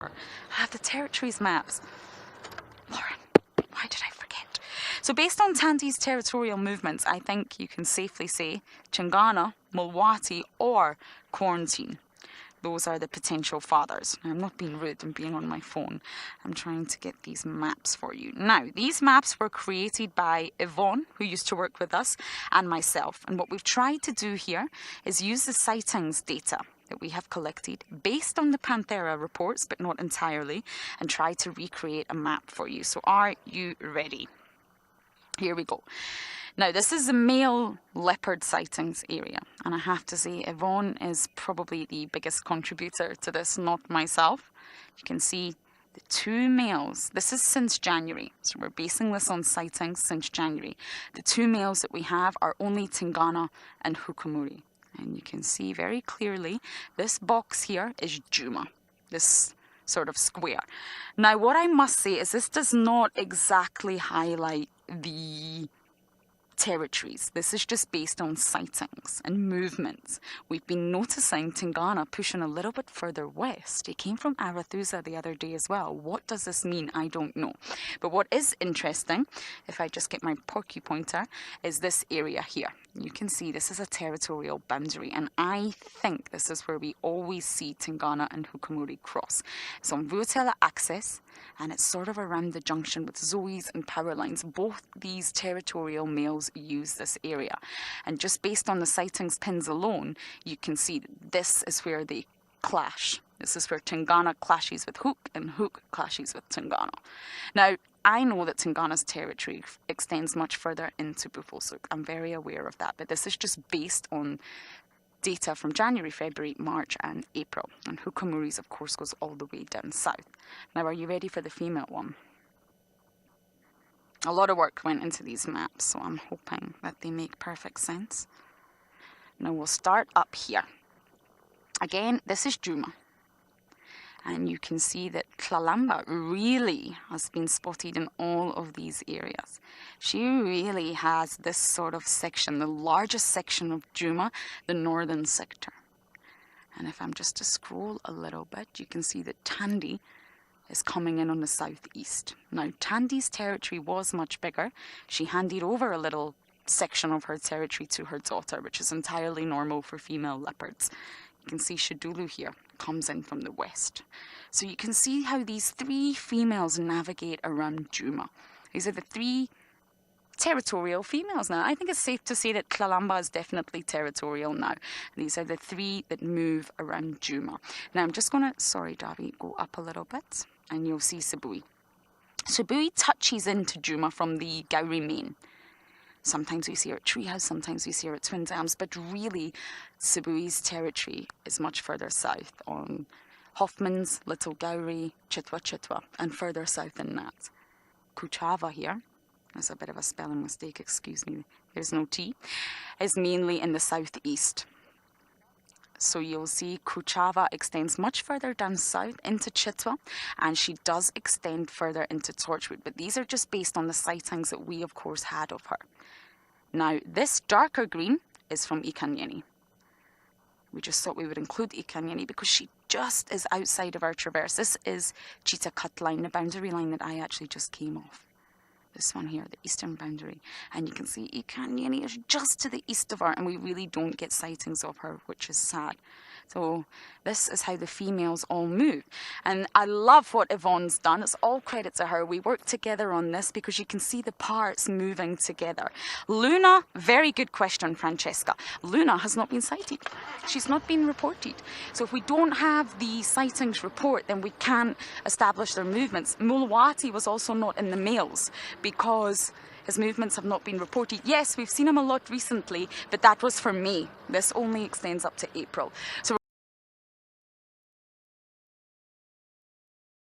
I have the territories maps. Lauren, why did I forget? So based on Tandy's territorial movements, I think you can safely say Tingana, Mulwati, or Quarantine. Those are the potential fathers. I'm not being rude, I'm being on my phone. I'm trying to get these maps for you. Now, these maps were created by Yvonne, who used to work with us, and myself. And what we've tried to do here is use the sightings data that we have collected based on the Panthera reports, but not entirely, and try to recreate a map for you. So are you ready? Here we go. Now, this is the male leopard sightings area, and I have to say Yvonne is probably the biggest contributor to this, not myself. You can see the two males. This is since January, so we're basing this on sightings since January. The two males that we have are only Tingana and Hukumuri, and you can see very clearly this box here is Djuma, this sort of square. Now, what I must say is this does not exactly highlight the territories. This is just based on sightings and movements. We've been noticing Tingana pushing a little bit further west. It came from Arathusa the other day as well. What does this mean? I don't know. But what is interesting, if I just get my porky pointer, is this area here. You can see this is a territorial boundary, and I think this is where we always see Tingana and Hukumuri cross. It's on Vuatela axis, and it's sort of around the junction with Zoe's and power lines. Both these territorial males use this area, and just based on the sightings pins alone, you can see that this is where they clash. This is where Tingana clashes with Hook and Hook clashes with Tingana. Now, I know that Tingana's territory extends much further into Bufalsuk. I'm very aware of that, but this is just based on data from January, February, March and April. And Hukumuri's, of course, goes all the way down south. Now, are you ready for the female one? A lot of work went into these maps, so I'm hoping that they make perfect sense. Now, we'll start up here. Again, this is Djuma. And you can see that Tlalamba really has been spotted in all of these areas. She really has this sort of section, the largest section of Djuma, the northern sector. And if I'm just to scroll a little bit, you can see that Tandy is coming in on the southeast. Now, Tandy's territory was much bigger. She handed over a little section of her territory to her daughter, which is entirely normal for female leopards. You can see Shadulu here comes in from the west. So you can see how these three females navigate around Djuma. These are the three territorial females now. I think it's safe to say that Tlalamba is definitely territorial now. These are the three that move around Djuma. Now I'm just going to, sorry Davi, go up a little bit and you'll see Sibui. Sibui touches into Djuma from the Gowrie main. Sometimes we see her at Treehouse, sometimes we see her at Twin Dams, but really Sibui's territory is much further south on Hoffman's, Little Gowrie, Chitwa, and further south than that. Kuchava here, there's a bit of a spelling mistake, excuse me, there's no T, is mainly in the southeast. So you'll see Kuchava extends much further down south into Chitwa, and she does extend further into Torchwood, but these are just based on the sightings that we of course had of her. Now this darker green is from Ikanyeni. We just thought we would include Ikanyeni because she just is outside of our traverse. This is Cheetah Cut line, the boundary line that I actually just came off. This one here, the eastern boundary. And you can see Ikanyeni is just to the east of her, and we really don't get sightings of her, which is sad. So this is how the females all move. And I love what Yvonne's done. It's all credit to her. We worked together on this because you can see the parts moving together. Luna, very good question, Francesca. Luna has not been sighted. She's not been reported. So if we don't have the sightings report, then we can't establish their movements. Mulwati was also not in the males because his movements have not been reported. Yes, we've seen him a lot recently, but that was for May. This only extends up to April. So